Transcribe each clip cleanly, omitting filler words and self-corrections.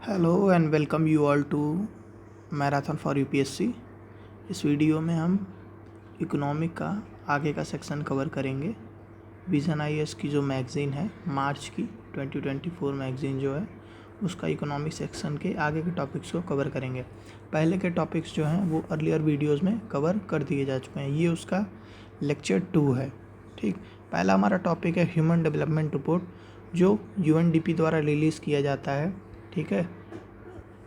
Hello and welcome you all to marathon for UPSC. इस video में हम economic का आगे का सेक्शन कवर करेंगे। विजन आईएएस की जो मैगज़ीन है मार्च की 2024 मैगज़ीन जो है उसका इकोनॉमिक सेक्शन के आगे के टॉपिक्स को कवर करेंगे। पहले के टॉपिक्स जो हैं वो अर्लियर वीडियोस में कवर कर दिए जा चुके हैं। ये उसका लेक्चर 2 है। ठीक, पहला हमारा टॉपिक है ह्यूमन डेवलपमेंट रिपोर्ट जो यूएनडीपी द्वारा रिलीज़ किया जाता है। ठीक है,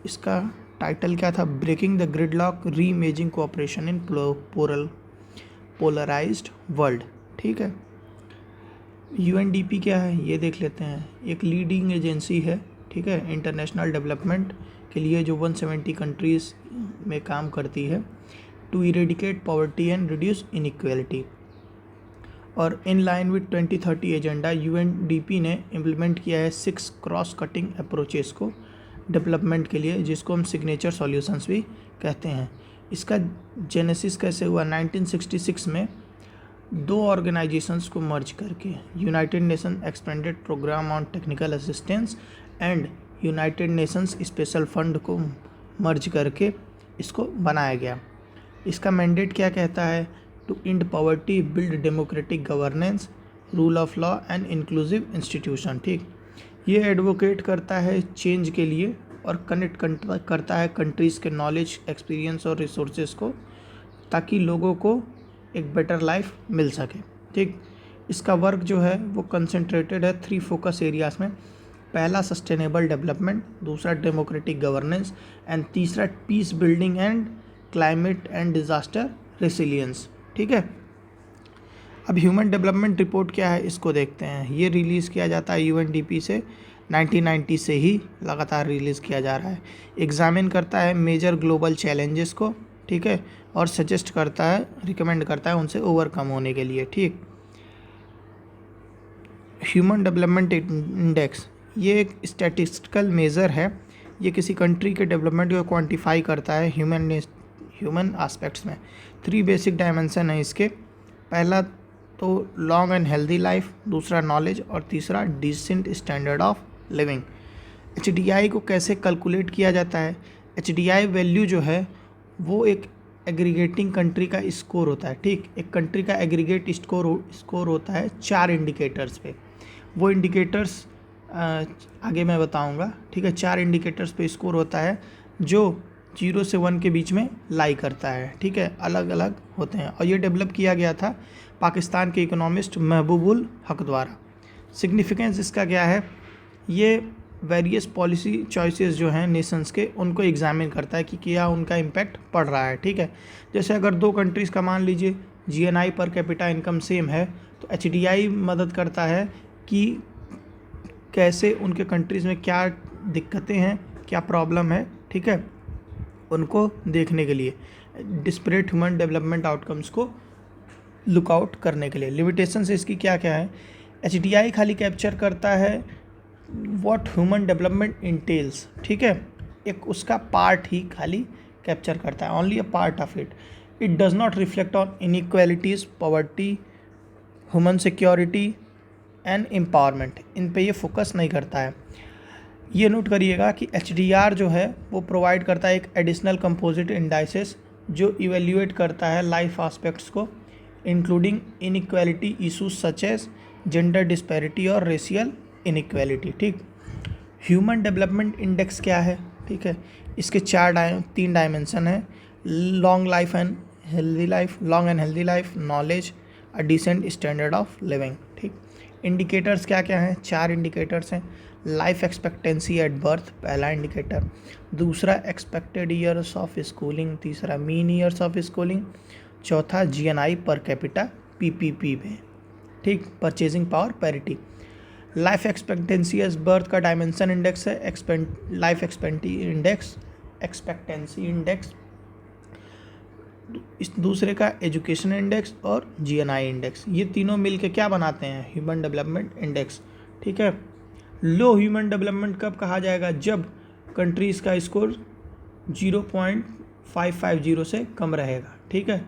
इसका टाइटल क्या था? Breaking the gridlock reimagining cooperation in polarised world. ठीक है, यूएनडीपी क्या है ये देख लेते हैं। एक लीडिंग एजेंसी है, ठीक है, इंटरनेशनल डेवलपमेंट के लिए जो 170 कंट्रीज़ में काम करती है to eradicate poverty and reduce inequality. और in line with 2030 agenda UNDP ने इम्प्लीमेंट किया है 6 क्रॉस कटिंग अप्रोचेस को डेवलपमेंट के लिए, जिसको हम सिग्नेचर सॉल्यूशंस भी कहते हैं। इसका जेनेसिस कैसे हुआ? 1966 में 2 ऑर्गेनाइजेशंस को मर्ज करके United Nation expanded programme on technical assistance and United Nations special fund को मर्ज करके इसको बनाया गया। इसका मैंडेट क्या कहता है? To end poverty, build democratic governance, rule of law and inclusive institution. ठीक, ये एडवोकेट करता है चेंज के लिए और कनेक्ट करता है कंट्रीज़ के नॉलेज, एक्सपीरियंस और रिसोर्सेज को, ताकि लोगों को एक बेटर लाइफ मिल सके। ठीक, इसका वर्क जो है वो कंसंट्रेटेड है 3 फोकस एरियाज में। पहला सस्टेनेबल डेवलपमेंट, दूसरा डेमोक्रेटिक गवर्नेंस एंड तीसरा peace building and climate and disaster resilience. ठीक है, अब ह्यूमन डेवलपमेंट रिपोर्ट क्या है इसको देखते हैं। ये रिलीज़ किया जाता है यूएनडीपी से 1990 से ही लगातार रिलीज़ किया जा रहा है। एग्जामिन करता है मेजर ग्लोबल चैलेंजेस को, ठीक है, और सजेस्ट करता है, रिकमेंड करता है उनसे ओवरकम होने के लिए। ठीक, ह्यूमन डेवलपमेंट इंडेक्स ये एक स्टैटिस्टिकल मेज़र है। ये किसी कंट्री के डेवलपमेंट को क्वांटिफाई करता है ह्यूमन एस्पेक्ट्स में। 3 बेसिक डायमेंशन है इसके। पहला तो लॉन्ग एंड हेल्दी लाइफ, दूसरा नॉलेज और तीसरा decent standard of living. HDI को कैसे कैलकुलेट किया जाता है? एचडीआई वैल्यू जो है वो एक एग्रीगेटिंग कंट्री का स्कोर होता है। ठीक, एक कंट्री का एग्रीगेट स्कोर होता है 4 इंडिकेटर्स पे। वो इंडिकेटर्स आगे मैं बताऊंगा। ठीक है, 4 इंडिकेटर्स पे स्कोर होता है जो 0 से 1 के बीच में लाई करता है। ठीक है, अलग अलग होते हैं और ये डेवलप किया गया था पाकिस्तान के इकोनॉमिस्ट महबूबुल हक द्वारा। सिग्निफिकेंस इसका क्या है? ये वेरियस पॉलिसी चॉइसेस जो हैं नेशंस के, उनको एग्जामिन करता है कि क्या उनका इम्पैक्ट पड़ रहा है। ठीक है, जैसे अगर 2 कंट्रीज़ का मान लीजिए GNI per capita income same है, तो एचडीआई मदद करता है कि कैसे उनके कंट्रीज़ में क्या दिक्कतें हैं, क्या प्रॉब्लम है, ठीक है, उनको देखने के लिए, डिस्परेट ह्यूमन डेवलपमेंट आउटकम्स को लुकआउट करने के लिए। लिमिटेशन से इसकी क्या क्या है? एचडीआई खाली कैप्चर करता है व्हाट ह्यूमन डेवलपमेंट इंटेल्स। ठीक है, एक उसका पार्ट ही खाली कैप्चर करता है, only a part of it. It does not reflect on inequalities, poverty, human security and empowerment. इन पे ये फोकस नहीं करता है। ये नोट करिएगा कि एचडीआर जो है वो प्रोवाइड करता है एक एडिशनल कंपोजिट इंडाइसेस जो इवेल्युएट करता है लाइफ एस्पेक्ट्स को, including inequality issues such as gender disparity और रेशियल इनइक्वालिटी। ठीक, ह्यूमन डेवलपमेंट इंडेक्स क्या है? ठीक है, इसके 3 डायमेंशन है। Long life and healthy life, long and healthy life, knowledge, a decent standard of living. ठीक, इंडिकेटर्स क्या क्या हैं? 4 इंडिकेटर्स हैं। लाइफ एक्सपेक्टेंसी एट बर्थ पहला इंडिकेटर, दूसरा एक्सपेक्टेड ईयर्स ऑफ स्कूलिंग, तीसरा मीन ईयर्स ऑफ स्कूलिंग, चौथा जीएनआई पर कैपिटा पीपीपी में। ठीक, purchasing power parity. Life expectancy as birth का डायमेंशन इंडेक्स है लाइफ एक्सपेक्टेंसी इंडेक्स। इस दूसरे का एजुकेशन इंडेक्स और जीएनआई इंडेक्स, ये तीनों मिलके क्या बनाते हैं? Human development index. ठीक है, लो ह्यूमन डेवलपमेंट कब कहा जाएगा? जब कंट्रीज़ का स्कोर 0.550 से कम रहेगा। ठीक है,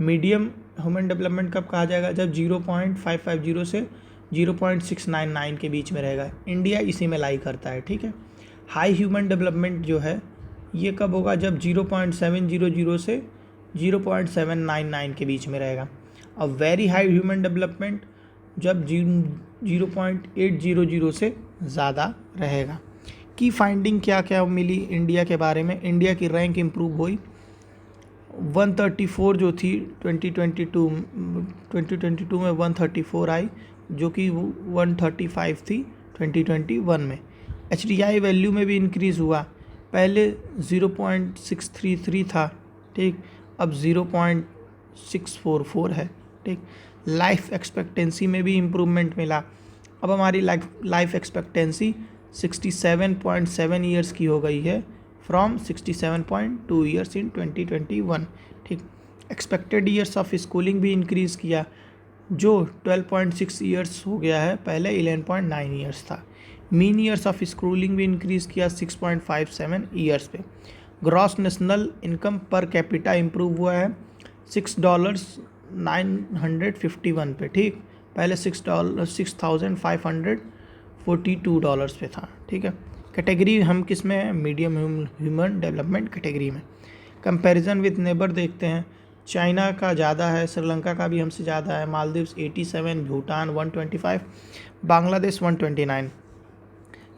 मीडियम ह्यूमन डेवलपमेंट कब कहा जाएगा? जब 0.550 से 0.699 के बीच में रहेगा। इंडिया इसी में लाई करता है। ठीक है, हाई ह्यूमन डेवलपमेंट जो है ये कब होगा, जब 0.700 से 0.799 के बीच में रहेगा। और वेरी हाई ह्यूमन डेवलपमेंट जब 0.800 से ज़्यादा रहेगा। की फाइंडिंग क्या क्या मिली इंडिया के बारे में? इंडिया की रैंक इम्प्रूव हुई, 134 जो थी 2022 में 134 आई, जो कि 135 थी 2021 में। HDI वैल्यू में भी इंक्रीज़ हुआ, पहले 0.633 था, ठीक, अब 0.644 है, ठीक। लाइफ एक्सपेक्टेंसी में भी इम्प्रूवमेंट मिला, अब हमारी लाइफ एक्सपेक्टेंसी 67.7 ईयर्स की हो गई है फ्रॉम 67.2 ईयर्स इन 2021, ठीक। एक्सपेक्टेड ईयर्स ऑफ स्कूलिंग भी इंक्रीज़ किया, जो 12.6 ईयर्स हो गया है, पहले 11.9 ईयर्स था। मीन ईयर्स ऑफ स्कूलिंग भी इंक्रीज़ किया 6.57 ईयर्स पे। Gross national income per capita improve हुआ है $6,951 पे, ठीक, पहले $6,542 पे था, ठीक है। कैटेगरी हम किस में है? मीडियम ह्यूमन डेवलपमेंट कैटेगरी में। कंपैरिजन विद नेबर देखते हैं, चाइना का ज़्यादा है, श्रीलंका का भी हमसे ज़्यादा है, मालदीव्स 87, भूटान 125, बांग्लादेश 129।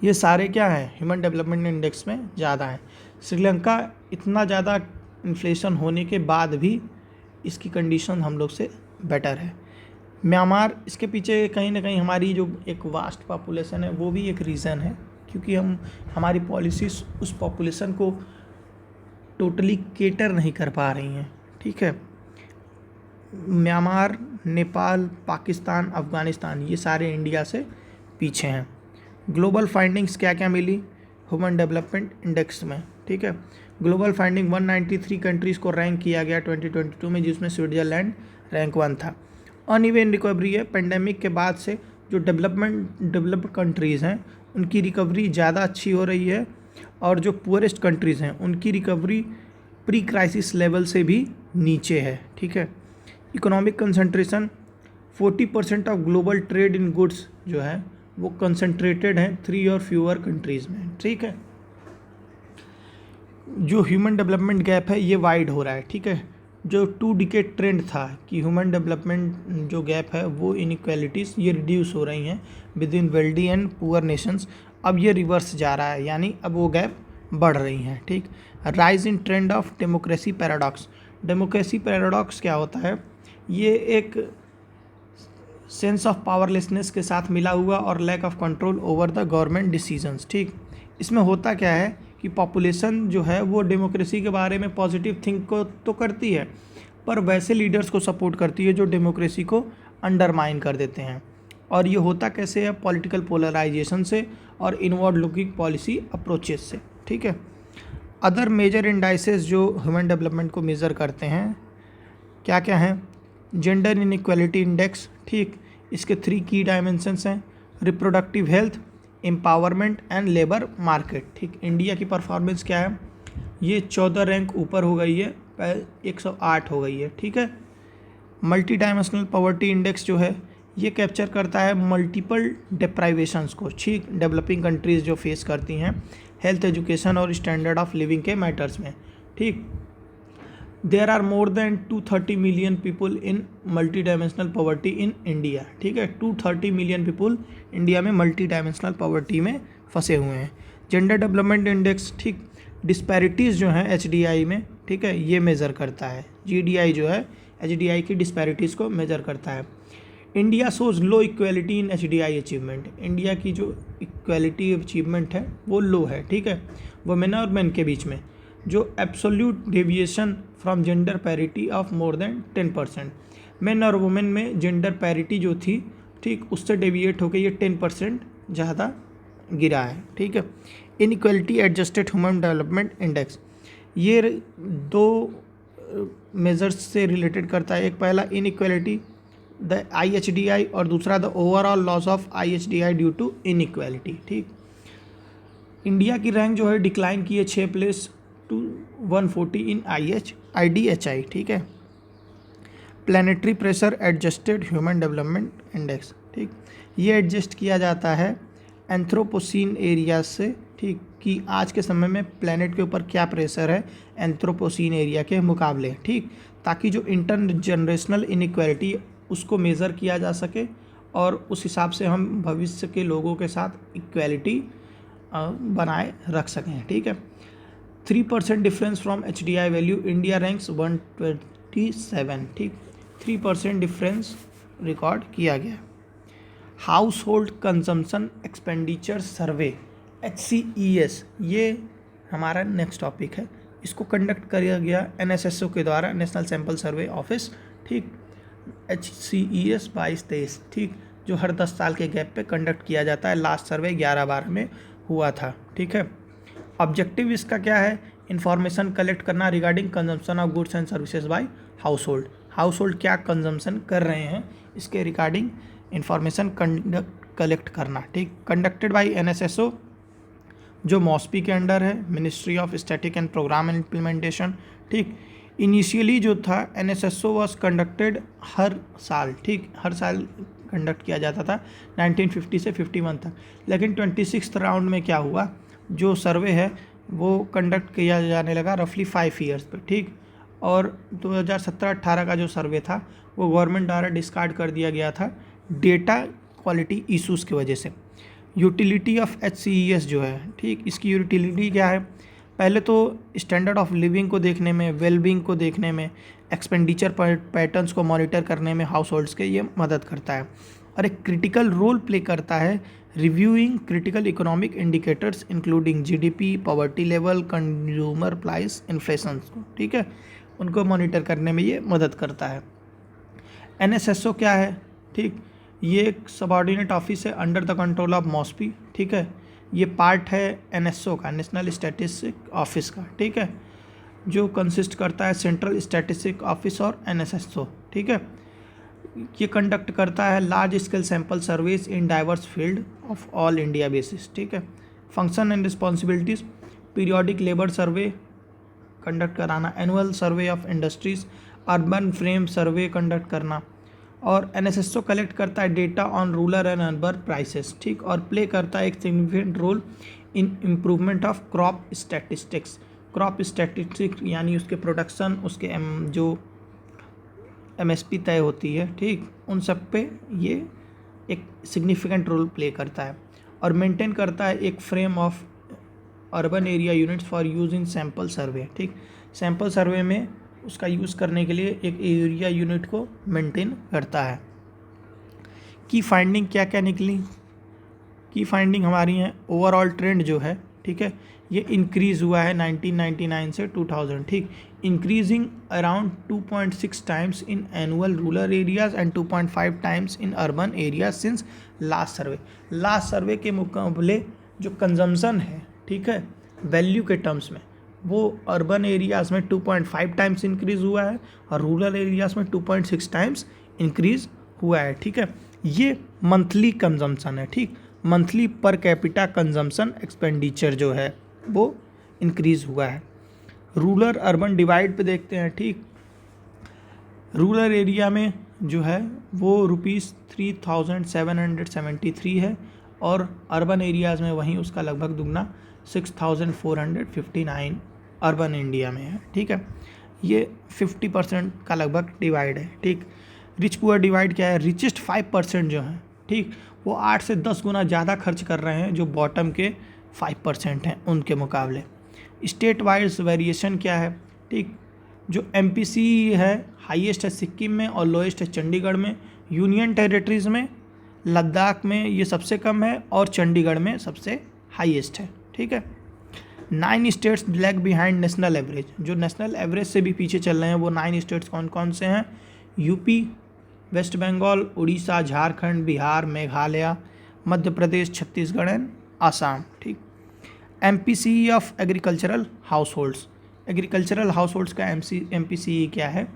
ये सारे क्या हैं? ह्यूमन डेवलपमेंट इंडेक्स में ज़्यादा है। श्रीलंका इतना ज़्यादा इन्फ्लेशन होने के बाद भी इसकी कंडीशन हम लोग से बेटर है। म्यांमार, इसके पीछे कहीं ना कहीं हमारी जो एक वास्ट पॉपुलेशन है वो भी एक रीज़न है, क्योंकि हमारी पॉलिसीज़ उस पॉपुलेशन को टोटली केटर नहीं कर पा रही हैं, ठीक है। म्यांमार, नेपाल, पाकिस्तान, अफ़गानिस्तान, ये सारे इंडिया से पीछे हैं। ग्लोबल फाइंडिंग्स क्या क्या मिली ह्यूमन डेवलपमेंट इंडेक्स में, ठीक है। ग्लोबल फाइंडिंग 193 कंट्रीज़ को रैंक किया गया 2022 में, जिसमें स्विट्ज़रलैंड रैंक 1 था। अनइवन रिकवरी है, पेंडेमिक के बाद से जो डेवलप्ड कंट्रीज़ हैं उनकी रिकवरी ज़्यादा अच्छी हो रही है, और जो पुअरेस्ट कंट्रीज़ हैं उनकी रिकवरी प्री क्राइसिस लेवल से भी नीचे है, ठीक है। Economic concentration 40% of global trade in goods जो है वो कंसंट्रेटेड है 3 और फ्यूअर कंट्रीज़ में, ठीक है। जो ह्यूमन डेवलपमेंट गैप है ये वाइड हो रहा है, ठीक है। जो 2 डिकेड ट्रेंड था कि ह्यूमन डेवलपमेंट जो गैप है वो इनइक्वालिटीज़ ये रिड्यूस हो रही हैं with in wealthy and poor Nations, अब ये रिवर्स जा रहा है, यानी अब वो गैप बढ़ रही हैं, ठीक। Rise in trend of democracy paradox. Democracy paradox क्या होता है? ये एक सेंस ऑफ पावरलेसनेस के साथ मिला हुआ और lack of control over the government decisions, ठीक। इसमें होता क्या है कि पॉपुलेशन जो है वो डेमोक्रेसी के बारे में पॉजिटिव थिंक को तो करती है, पर वैसे लीडर्स को सपोर्ट करती है जो डेमोक्रेसी को अंडरमाइन कर देते हैं। और ये होता कैसे है? पॉलिटिकल पोलराइजेशन से और इनवर्ड लुकिंग पॉलिसी अप्रोचेस से, ठीक है। अदर मेजर इंडाइसेस जो ह्यूमन डेवलपमेंट को मेज़र करते हैं क्या क्या हैं? जेंडर इनइक्वालिटी इंडेक्स, ठीक, इसके 3 की डायमेंशंस हैं, reproductive health, empowerment and labour market, ठीक। इंडिया की परफॉर्मेंस क्या है? ये 14 रैंक ऊपर हो गई है, 108 हो गई है, ठीक है। मल्टी डायमेंशनल पॉवर्टी इंडेक्स जो है ये कैप्चर करता है मल्टीपल डिप्राइवेशंस को, ठीक, डेवलपिंग कंट्रीज़ जो फेस करती हैं हेल्थ, एजुकेशन और स्टैंडर्ड ऑफ लिविंग के मैटर्स में, ठीक। There are more than 230 million people in multi dimensional poverty in India, ठीक है। 230 मिलियन पीपल इंडिया में मल्टी डायमेंशनल पॉवर्टी में फंसे हुए हैं। जेंडर डेवलपमेंट इंडेक्स, ठीक, डिस्पैरिटीज़ जो हैं HDI में, ठीक है, ये मेज़र करता है। GDI जो है HDI की डिस्पैरिटीज़ को मेज़र करता है। India shows low equality in HDI achievement. India की जो इक्वालिटी अचीवमेंट है वो लो है, ठीक है, वुमेन और मेन के बीच में। जो absolute deviation from gender parity of more than 10%, main और वुमेन में जेंडर पैरिटी जो थी, ठीक, उससे डेविएट होकर ये 10% ज़्यादा गिरा है, ठीक है। Inequality adjusted human development index, ये 2 मेजर्स से रिलेटेड करता है। एक पहला इनइक्वालिटी द IHDI और दूसरा the overall loss of IHDI due to inequality, ठीक। इंडिया की रैंक जो है डिक्लाइन की है 6 प्लेस टू 140 इन IDHI, ठीक है। Planetary pressure adjusted human development index, ठीक, ये एडजस्ट किया जाता है एंथ्रोपोसीन एरिया से, ठीक, कि आज के समय में प्लेनेट के ऊपर क्या प्रेशर है एंथ्रोपोसीन एरिया के मुकाबले, ठीक, ताकि जो इंटर जनरेशनल इनइक्वालिटी उसको मेज़र किया जा सके और उस हिसाब से हम भविष्य के लोगों के साथ इक्वालिटी बनाए रख सकें, ठीक है। 3% difference from HDI value, India ranks 127, ठीक, 3% डिफरेंस रिकॉर्ड किया गया। हाउस होल्ड कंजम्पशन एक्सपेंडिचर सर्वे HCES, ये हमारा नेक्स्ट टॉपिक है। इसको कंडक्ट किया गया NSSO के द्वारा, नेशनल सैंपल सर्वे ऑफिस, ठीक, HCES 22-23, ठीक, जो हर 10 साल के गैप पे कंडक्ट किया जाता है। लास्ट सर्वे 11-12 में हुआ था, ठीक है। ऑब्जेक्टिव इसका क्या है? इंफॉर्मेशन कलेक्ट करना regarding consumption of goods and services by house hold क्या कंजम्पशन कर रहे हैं इसके रिगार्डिंग इंफॉर्मेशन कलेक्ट करना, ठीक। कंडक्टेड बाय NSSO, जो मॉस्पी के अंडर है, ministry of static and programme implementation, ठीक। इनिशियली जो था NSSO वॉज कंडक्टेड हर साल, ठीक, हर साल कंडक्ट किया जाता था 1950 से 51 तक, लेकिन 26th राउंड में क्या हुआ, जो सर्वे है वो कंडक्ट किया जाने लगा रफली 5 ईयर्स पे, ठीक। और 2017-18 का जो सर्वे था वो गवर्नमेंट द्वारा डिस्कार्ड कर दिया गया था डेटा क्वालिटी इश्यूज़ की वजह से। यूटिलिटी ऑफ HCES जो है, ठीक, इसकी यूटिलिटी क्या है? पहले तो स्टैंडर्ड ऑफ लिविंग को देखने में, वेलबींग को देखने में, एक्सपेंडिचर पैटर्न्स को मॉनिटर करने में हाउस होल्ड्स के ये मदद करता है, और एक क्रिटिकल रोल प्ले करता है reviewing critical economic indicators including GDP, poverty level, consumer price, inflation को, ठीक है, उनको मॉनिटर करने में ये मदद करता है। NSSO क्या है? ठीक, ये एक सबऑर्डिनेट ऑफिस है अंडर द कंट्रोल ऑफ मॉस्पी, ठीक है। ये पार्ट है NSO का, नेशनल स्टैटिस्टिक ऑफिस का, ठीक है, जो कंसिस्ट करता है सेंट्रल स्टैटिस्टिक ऑफिस और NSSO, ठीक है। ये कंडक्ट करता है large scale sample surveys in diverse field of all India basis, ठीक है। Function and responsibilities, periodic labour survey conduct कराना, annual survey of industries, urban frame survey conduct करना, और NSSO कलेक्ट करता है data on rural and urban prices, ठीक, और play करता है एक significant role in improvement of crop statistics. Crop statistics यानी उसके प्रोडक्शन, उसके जो MSP तय होती है, ठीक, उन सब पे ये एक सिग्निफिकेंट रोल प्ले करता है, और मेंटेन करता है एक frame of urban area units for use in sample survey, ठीक, सैंपल सर्वे में उसका यूज़ करने के लिए एक एरिया यूनिट को मेंटेन करता है। की फाइंडिंग क्या क्या निकली? की फाइंडिंग हमारी है ओवरऑल ट्रेंड जो है, ठीक है, ये इंक्रीज़ हुआ है 1999 से 2000, ठीक, increasing around 2.6 times in annual rural areas and 2.5 times in urban areas since last survey. Last survey के मुकाबले जो कंजम्पशन है, ठीक है, वैल्यू के टर्म्स में, वो अर्बन एरियाज़ में 2.5 टाइम्स इंक्रीज़ हुआ है और रूरल एरियाज़ में 2.6 टाइम्स इंक्रीज़ हुआ है, ठीक है। ये मंथली कंजम्पशन है, ठीक, monthly per capita consumption expenditure जो है वो इंक्रीज़ हुआ है। रूरल अर्बन डिवाइड पे देखते हैं, ठीक, रूरल एरिया में जो है वो ₹3,773 है, और अर्बन एरियाज़ में वहीं उसका लगभग दुगना 6,459 अर्बन इंडिया में है, ठीक है। ये 50% का लगभग डिवाइड है, ठीक। रिच पुअर डिवाइड क्या है? रिचेस्ट 5% जो है, ठीक, वो 8 से 10 गुना ज़्यादा खर्च कर रहे हैं जो बॉटम के 5% हैं उनके मुकाबले। स्टेट वाइज वेरिएशन क्या है? ठीक, जो MPC है हाईएस्ट है सिक्किम में और लोएस्ट है चंडीगढ़ में। यूनियन टेरिटरीज़ में लद्दाख में ये सबसे कम है और चंडीगढ़ में सबसे हाईएस्ट है, ठीक है। 9 states lag behind national average, जो नेशनल एवरेज से भी पीछे चल रहे हैं वो 9 स्टेट्स कौन कौन से हैं? यूपी, वेस्ट बंगाल, उड़ीसा, झारखंड, बिहार, मेघालय, मध्य प्रदेश, छत्तीसगढ़ एंड आसाम, ठीक। MPCE of agricultural households, agricultural households का MPCE क्या है?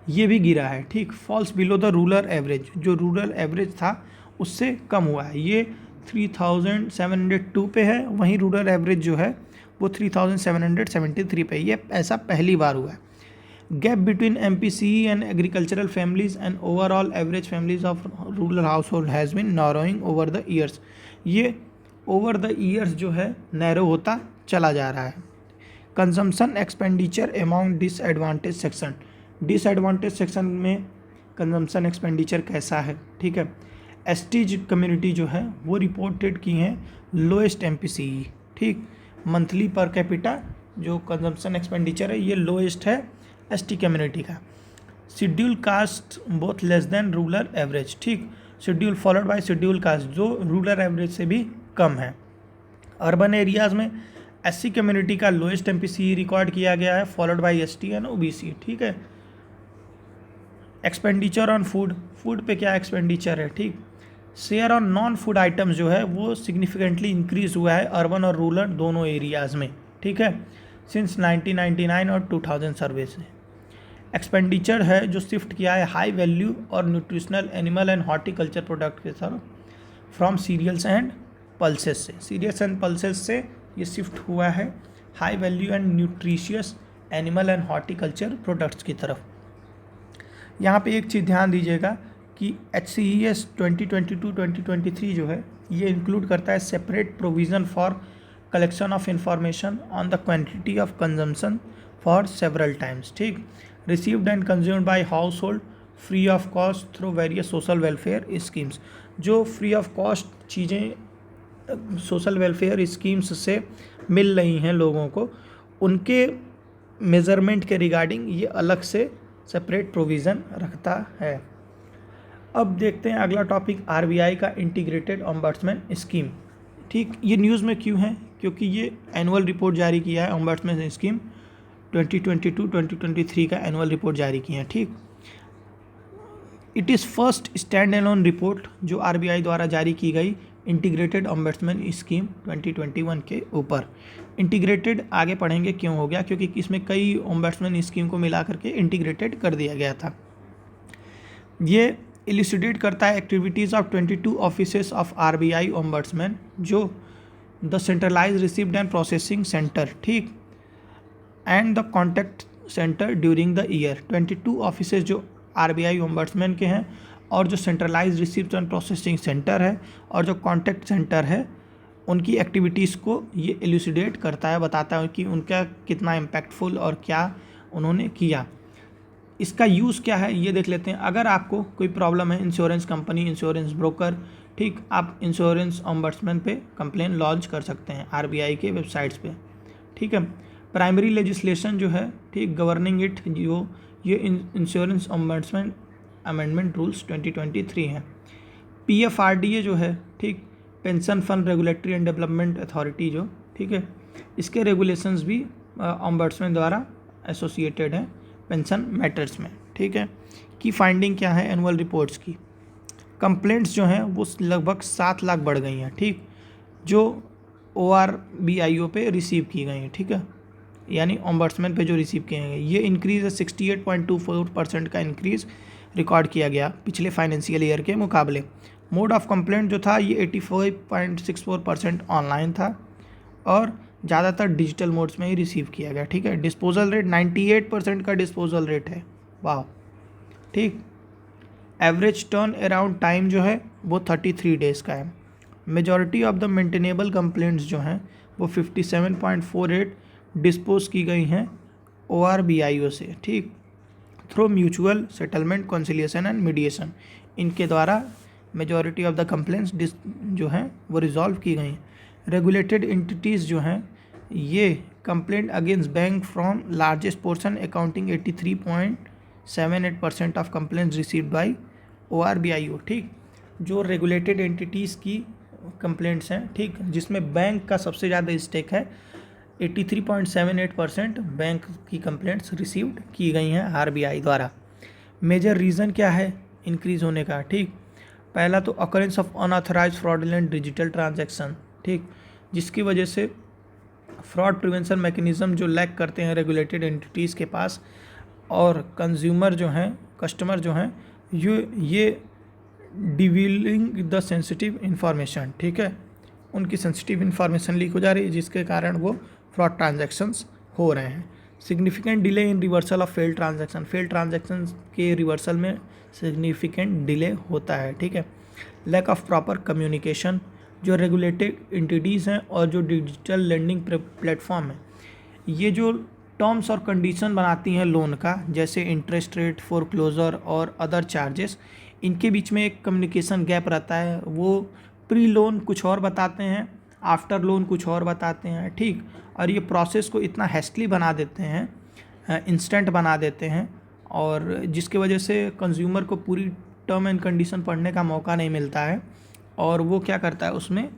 ये भी गिरा है, ठीक, falls below the rural average, जो रूरल एवरेज था उससे कम हुआ है। ये 3,702 पे है, वहीं रूरल एवरेज जो है वो 3,773 पे। ये ऐसा पहली बार हुआ है। Gap between MPCE and agricultural families and overall average families of rural household has been narrowing over the years. ये ओवर द ईयर्स जो है नैरो होता चला जा रहा है। Consumption expenditure among disadvantage section, disadvantage section में consumption expenditure कैसा है, ठीक है। एसटी कम्युनिटी जो है वो रिपोर्टेड की हैं लोएस्ट एमपीसीई, ठीक। मंथली पर कैपिटा जो कंजम्पशन एक्सपेंडिचर है ये लोएस्ट है एसटी कम्युनिटी का। Schedule caste both less than rural average, ठीक। Schedule followed by schedule caste जो रूरल एवरेज से भी कम है। अर्बन एरियाज़ में एससी कम्युनिटी का लोएस्ट एमपीसीई रिकॉर्ड किया गया है, followed by ST and OBC, ठीक है। एक्सपेंडिचर ऑन फूड, फूड पे क्या एक्सपेंडिचर है, ठीक। Share on non food items जो है वो सिग्निफिकेंटली इंक्रीज हुआ है अर्बन और रूरल दोनों एरियाज़ में, ठीक है, सिंस 1999 और 2000 सर्वे से। एक्सपेंडिचर है जो शिफ्ट किया है हाई वैल्यू और nutritional animal and horticulture product के तरफ फ्रॉम सीरियल्स एंड पल्सेस से, सीरियल्स एंड पल्सेस से ये शिफ्ट हुआ है high value and nutritious animal and horticulture products की तरफ। यहाँ पे एक चीज़ ध्यान दीजिएगा कि HCES 2022-2023 जो है ये इंक्लूड करता है separate provision for collection of information on the quantity of consumption for several times, ठीक। Received and consumed by household free of cost through various social welfare schemes, जो फ्री ऑफ कॉस्ट चीज़ें social welfare schemes से मिल रही हैं लोगों को, उनके मेज़रमेंट के रिगार्डिंग ये अलग से सेपरेट प्रोविज़न रखता है। अब देखते हैं अगला टॉपिक आरबीआई का इंटीग्रेटेड ओम्बड्समैन स्कीम, ठीक। ये न्यूज़ में क्यों है, क्योंकि ये एनुअल रिपोर्ट जारी किया है ओम्बड्समैन स्कीम 2022-2023 का एनुअल रिपोर्ट जारी किया है, ठीक। It is first stand alone report जो आरबीआई द्वारा जारी की गई इंटीग्रेटेड ओम्बड्समैन स्कीम 2021 के ऊपर। इंटीग्रेटेड आगे पढ़ेंगे क्यों हो गया, क्योंकि इसमें कई ओम्बड्समैन स्कीम को मिला करके इंटीग्रेटेड कर दिया गया था। ये इल्यूसिडेट करता है activities of 22 offices of RBI ombudsman जो the centralise received and processing centre, ठीक, and the contact centre during the year. 22 offices जो आरबीआई ओम्बड्समैन के हैं और जो centralise received and processing centre है और जो कॉन्टैक्ट सेंटर है, उनकी एक्टिविटीज़ को ये इल्यूसिडेट करता है, बताता है कि उनका कितना इम्पैक्टफुल और क्या उन्होंने किया। इसका यूज़ क्या है ये देख लेते हैं। अगर आपको कोई प्रॉब्लम है, इंश्योरेंस कंपनी, इंश्योरेंस ब्रोकर, ठीक, आप इंश्योरेंस ओम्बड्समैन पे कंप्लेन लॉन्च कर सकते हैं आरबीआई के वेबसाइट्स पे, ठीक है। प्राइमरी लेजिस्लेशन जो है, ठीक, गवर्निंग इट जो ये इंश्योरेंस ओम्बड्समैन अमेंडमेंट रूल्स 2023 हैं। पीएफआरडीए जो है, ठीक, pension fund regulatory and development authority जो, ठीक है, इसके रेगुलेशंस भी ओम्बड्समैन द्वारा एसोसिएटेड हैं पेंशन मैटर्स में, ठीक है। की फाइंडिंग क्या है एनुअल रिपोर्ट्स की, कंप्लेंट्स जो हैं वो लगभग 7 लाख बढ़ गई हैं, ठीक, जो ORBIO पे रिसीव की गई हैं, ठीक है, यानी ओम्बड्समैन पे जो रिसीव किए गए। ये इंक्रीज़ है 68.24% का इंक्रीज़ रिकॉर्ड किया गया पिछले फाइनेंशियल ईयर के मुकाबले। मोड ऑफ कंप्लेंट जो था ये 85.64% ऑनलाइन था और ज़्यादातर डिजिटल मोड्स में ही रिसीव किया गया, ठीक है। डिस्पोजल रेट 98% का डिस्पोजल रेट है, वाह, ठीक। एवरेज टर्न अराउंड टाइम जो है वो 33 डेज़ का है। Majority of the maintainable complaints जो हैं वो 57.48 डिस्पोज की गई हैं ORBIO से, ठीक, through mutual settlement conciliation and mediation. इनके द्वारा मेजॉरिटी ऑफ द कंप्लेंट्स जो हैं वो रिजॉल्व की गई हैं। रेगुलेटेड एंटिटीज़ जो हैं ये complaint against bank from largest portion accounting 83.78% of complaints received by ORBIO, ठीक। जो रेगुलेटेड एंटिटीज़ की कंप्लेंट्स हैं, ठीक, जिसमें बैंक का सबसे ज़्यादा स्टेक है, 83.78% बैंक की कंप्लेंट्स रिसीव्ड की गई हैं RBI द्वारा। मेजर रीज़न क्या है इंक्रीज़ होने का, ठीक। पहला तो occurrence of unauthorised fraudulent digital transaction, ठीक, जिसकी वजह से फ्रॉड प्रिवेंशन मैकेनिज़्म जो लैक करते हैं रेगुलेटेड एंटिटीज़ के पास, और कंज्यूमर जो हैं, कस्टमर जो हैं, ये डिवीलिंग द सेंसिटिव इंफॉर्मेशन, ठीक है, उनकी सेंसिटिव इंफॉर्मेशन लीक हो जा रही है जिसके कारण वो फ्रॉड ट्रांजैक्शंस हो रहे हैं। Significant delay in reversal of failed transaction, failed transaction के रिवर्सल में सिग्निफिकेंट डिले होता है, ठीक है। लैक ऑफ प्रॉपर कम्युनिकेशन, जो रेगुलेटेड एंटिटीज़ हैं और जो डिजिटल लेंडिंग प्लेटफॉर्म है, ये जो टर्म्स और कंडीशन बनाती हैं लोन का, जैसे इंटरेस्ट रेट, फोरक्लोजर और अदर चार्जेस, इनके बीच में एक कम्युनिकेशन गैप रहता है। वो प्री लोन कुछ और बताते हैं, आफ्टर लोन कुछ और बताते हैं, ठीक। और ये प्रोसेस को इतना हैस्टली बना देते हैं, इंस्टेंट बना देते हैं, और जिसकी वजह से कंज्यूमर को पूरी टर्म एंड कंडीशन पढ़ने का मौका नहीं मिलता है, और वो क्या करता है उसमें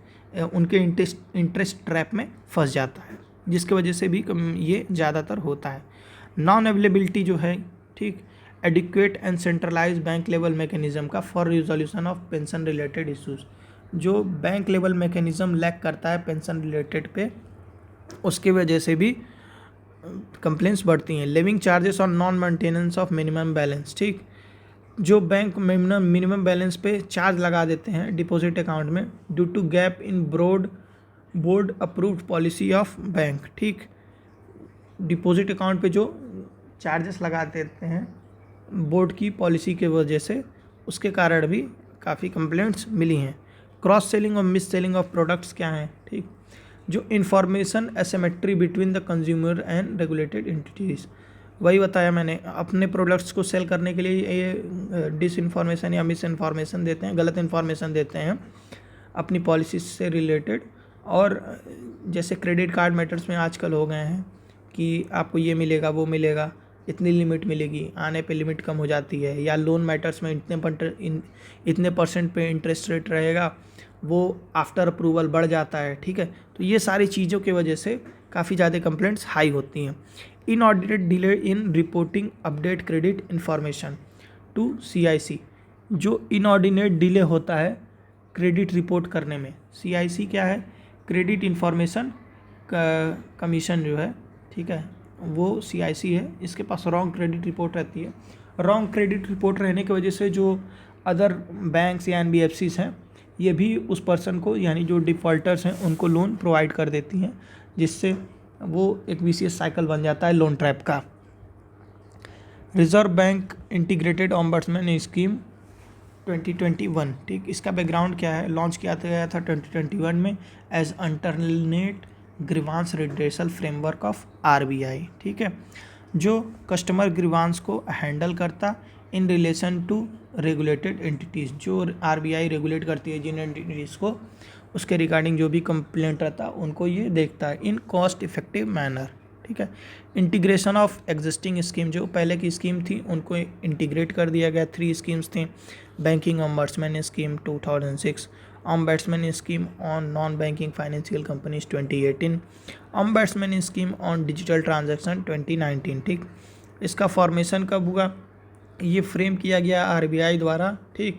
उनके इंटरेस्ट ट्रैप में फंस जाता है, जिसकी वजह से भी ये ज़्यादातर होता है। नॉन अवेलेबिलिटी जो है, ठीक, adequate and centralise bank level mechanism का for resolution of pension related issues, जो बैंक लेवल मैकेनिज्म लैक करता है पेंशन रिलेटेड पे, उसकी वजह से भी कंप्लेंट्स बढ़ती हैं। लिविंग चार्जेस और non maintenance of minimum balance, ठीक, जो बैंक मिनिमम बैलेंस पे चार्ज लगा देते हैं डिपॉजिट अकाउंट में due to gap in board approved policy of bank, ठीक। डिपॉजिट अकाउंट पे जो चार्जेस लगा देते हैं बोर्ड की पॉलिसी के वजह से, उसके कारण भी काफ़ी कंप्लेंट्स मिली हैं। क्रॉस सेलिंग और मिस सेलिंग ऑफ प्रोडक्ट्स क्या हैं, ठीक, जो information asymmetry between the consumer and regulated entities, वही बताया मैंने, अपने प्रोडक्ट्स को सेल करने के लिए ये डिस इन्फॉर्मेशन या मिस इन्फॉर्मेशन देते हैं, गलत इन्फॉर्मेशन देते हैं अपनी पॉलिसी से रिलेटेड। और जैसे क्रेडिट कार्ड मैटर्स में आजकल हो गए हैं कि आपको ये मिलेगा, वो मिलेगा, इतनी लिमिट मिलेगी, आने पे लिमिट कम हो जाती है, या लोन मैटर्स में इतने परसेंट पे इंटरेस्ट रेट रहेगा, वो आफ्टर अप्रूवल बढ़ जाता है, ठीक है। तो ये सारी चीज़ों की वजह से काफ़ी ज़्यादा कंप्लेंट्स हाई होती हैं। Inordinate delay in reporting update credit information to CIC, जो इनऑर्डिनेट डिले होता है क्रेडिट रिपोर्ट करने में। CIC क्या है? क्रेडिट इन्फॉर्मेशन कमीशन जो है, ठीक है, वो CIC है। इसके पास रॉन्ग क्रेडिट रिपोर्ट रहती है। रॉन्ग क्रेडिट रिपोर्ट रहने की वजह से जो अदर बैंक्स या NBFCs हैं, ये भी उस पर्सन को, यानी जो डिफ़ॉल्टर्स हैं, उनको लोन प्रोवाइड कर देती हैं, जिससे वो एक विशियस साइकिल बन जाता है लोन ट्रैप का। Reserve bank integrated ombudsman scheme 2021, ठीक, इसका बैकग्राउंड क्या है? लॉन्च किया गया था 2021 में as alternate grievance redressal framework of RBI, ठीक है, जो कस्टमर ग्रीवांस को हैंडल करता in relation to regulated entities, जो RBI रेगुलेट करती है जिन एंटिटीज़ को, उसके रिगार्डिंग जो भी कंप्लेंट रहता है उनको ये देखता है इन कॉस्ट इफेक्टिव मैनर, ठीक है। इंटीग्रेशन ऑफ एग्जिस्टिंग स्कीम, जो पहले की स्कीम थी उनको इंटीग्रेट कर दिया गया। 3 स्कीम्स थी, banking ombudsman scheme 2006, ombudsman scheme on non banking financial companies 2018, ombudsman scheme on digital transaction 2019, ठीक। इसका फॉर्मेशन कब हुआ? ये फ्रेम किया गया RBI द्वारा, ठीक,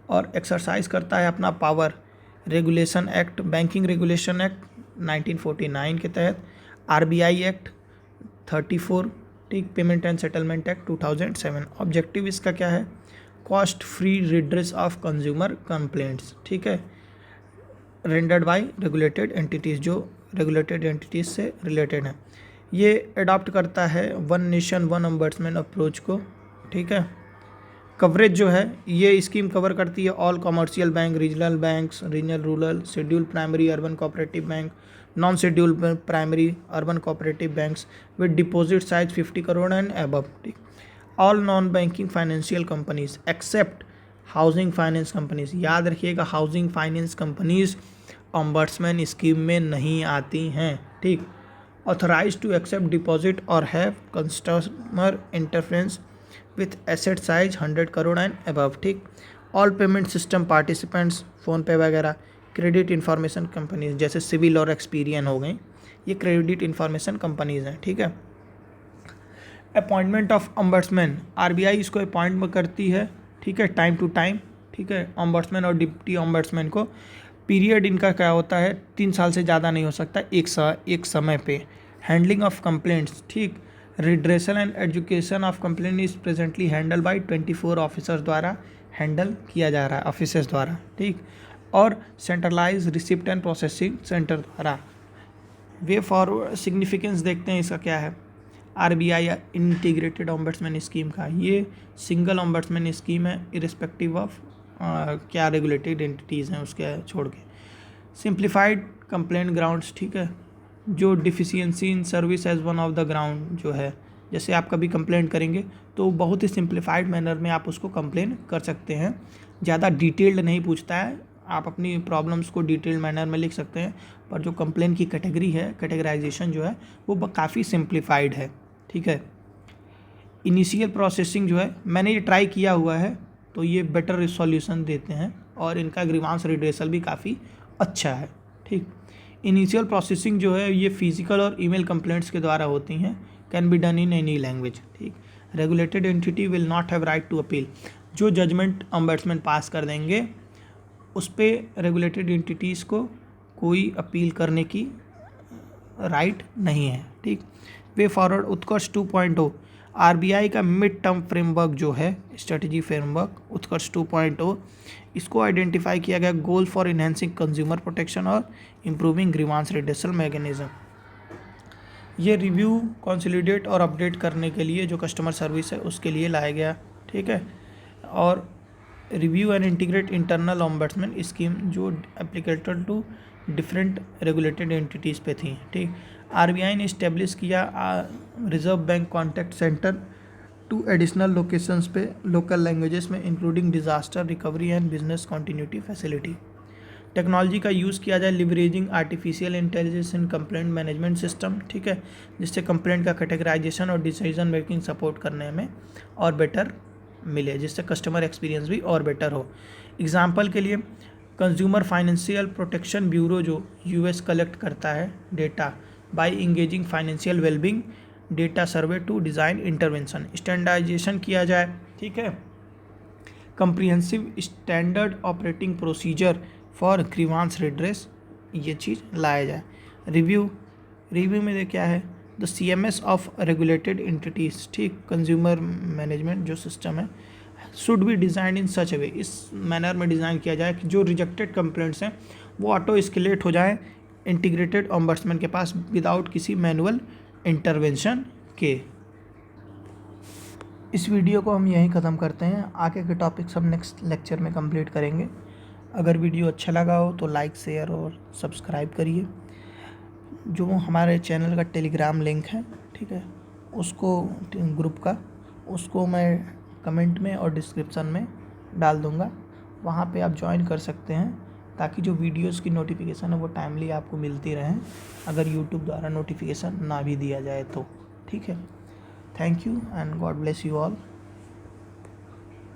और एक्सरसाइज करता है अपना power regulation act, banking regulation act 1949 के तहत, RBI एक्ट 34, ठीक, payment and settlement act 2007। Objective इसका क्या है? Cost free redress of consumer complaints, ठीक है, रेंडर्ड बाय रेगुलेटेड एंटिटीज़, जो रेगुलेटेड एंटिटीज़ से रिलेटेड है। ये अडॉप्ट करता है one nation one ombudsman approach को, ठीक है। कवरेज जो है, ये स्कीम कवर करती है all commercial bank, regional banks, regional rural, schedule primary urban cooperative bank, non schedule primary urban cooperative banks with deposit size 50 crore and above, ठीक। All non banking financial companies except housing finance companies, याद रखिएगा housing finance companies ombudsman scheme में नहीं आती हैं, ठीक। Authorise to accept deposit और have customer interference with asset size 100 crore and above, ठीक। All payment system participants, PhonePe वगैरह, क्रेडिट इन्फॉर्मेशन कंपनीज जैसे सिविल और एक्सपीरियन हो गई, ये क्रेडिट इन्फॉर्मेशन कंपनीज हैं, ठीक है। अपॉइंटमेंट ऑफ ऑम्बड्समैन, RBI इसको अपॉइंट करती है, ठीक है, टाइम टू टाइम, ठीक है, ऑम्बड्समैन और डिप्टी ऑम्बड्समैन को। पीरियड इनका क्या होता है? 3 साल से ज़्यादा नहीं हो सकता एक समय पे। हैंडलिंग ऑफ कंप्लेंट्स, ठीक, redressal and education of complaint is presently handle by 24 officers द्वारा हैंडल किया जा रहा है, ऑफिसर्स द्वारा, ठीक। और centralise receipt and processing centre द्वारा। वे फॉरवर्ड सिग्निफिकेंस देखते हैं इसका क्या है? RBI इंटीग्रेटेड ऑम्बड्समैन स्कीम का, ये सिंगल ऑम्बड्समैन स्कीम है इरिस्पेक्टिव ऑफ क्या रेगुलेटेड एंटिटीज़ हैं उसके छोड़ के। सिंप्लीफाइड कंप्लेंट ग्राउंड्स, ठीक है, जो deficiency in service as one of the ground जो है, जैसे आप कभी कंप्लेंट करेंगे तो बहुत ही सिंप्लीफाइड मैनर में आप उसको कंप्लेन कर सकते हैं, ज़्यादा डिटेल्ड नहीं पूछता है, आप अपनी प्रॉब्लम्स को डिटेल्ड मैनर में लिख सकते हैं, पर जो कंप्लेन की कैटेगरी है, कैटेगराइजेशन जो है वो काफ़ी सिंप्लीफाइड है, ठीक है। इनिशियल प्रोसेसिंग जो है मैंने ये ट्राई किया हुआ है, तो ये बेटर रिसोल्यूशन देते हैं और इनका ग्रीवांस रिड्रेसल भी काफ़ी अच्छा है, ठीक। इनिशियल प्रोसेसिंग जो है ये फिजिकल और ईमेल कंप्लेंट्स के द्वारा होती हैं, can be done in any language, ठीक। Regulated entity will not have right to appeal, जो जजमेंट ऑम्बड्समैन पास कर देंगे उस पर रेगुलेटेड एंटिटीज़ को कोई अपील करने की राइट नहीं है, ठीक। वे फॉरवर्ड उत्कर्ष 2.0 आरबीआई का मिड टर्म फ्रेमवर्क जो है, स्ट्रेटजी फ्रेमवर्क उत्कर्ष 2.0, इसको आइडेंटिफाई किया गया goal for enhancing consumer protection और इम्प्रूविंग ग्रीवांस रिड्रेसल मैकेनिज्म। ये रिव्यू कंसोलिडेट और अपडेट करने के लिए जो कस्टमर सर्विस है उसके लिए लाया गया, ठीक है। और review and integrate internal ombudsman scheme जो एप्लीकेटेड टू डिफरेंट रेगुलेटेड एंटिटीज़ पे थी, ठीक। आरबीआई ने इस्टेब्लिश किया reserve bank contact centre 2 additional locations पे लोकल लैंग्वेजेस में, including disaster recovery and business continuity facility. Technology का यूज़ किया जाए लिवरेजिंग आर्टिफिशियल इंटेलिजेंस इन कंप्लेंट मैनेजमेंट सिस्टम, ठीक है, जिससे कंप्लेंट का कैटेगराइजेशन और डिसीजन मेकिंग सपोर्ट करने में और बेटर मिले, जिससे कस्टमर एक्सपीरियंस भी और बेटर हो। एग्जाम्पल के लिए कंज्यूमर फाइनेंशियल प्रोटेक्शन ब्यूरो जो यूएस कलेक्ट करता है data by engaging financial wellbeing data survey to design intervention. Standardisation किया जाए, ठीक है, comprehensive standard operating procedure for grievance redress, ये चीज़ लाया जाए। रिव्यू में क्या है, the CMS of regulated entities, ठीक, कंज्यूमर मैनेजमेंट जो सिस्टम है should be design in such a way, इस मैनर में डिज़ाइन किया जाए कि जो रिजेक्टेड कंप्लेंट्स हैं वो ऑटो एस्केलेट हो जाए इंटीग्रेटेड ऑम्बड्समैन के पास विदाउट किसी मैनुअल इंटरवेंशन के। इस वीडियो को हम यहीं ख़त्म करते हैं, आगे के टॉपिक्स हम नेक्स्ट लेक्चर में कंप्लीट करेंगे। अगर वीडियो अच्छा लगा हो तो लाइक शेयर और सब्सक्राइब करिए। जो हमारे चैनल का टेलीग्राम लिंक है, ठीक है, उसको ग्रुप का उसको मैं कमेंट में और डिस्क्रिप्शन में डाल दूँगा, वहाँ पे आप ज्वाइन कर सकते हैं ताकि जो वीडियोस की नोटिफिकेशन है वो टाइमली आपको मिलती रहें, अगर यूट्यूब द्वारा नोटिफिकेशन ना भी दिया जाए तो, ठीक है। Thank you and God bless you all.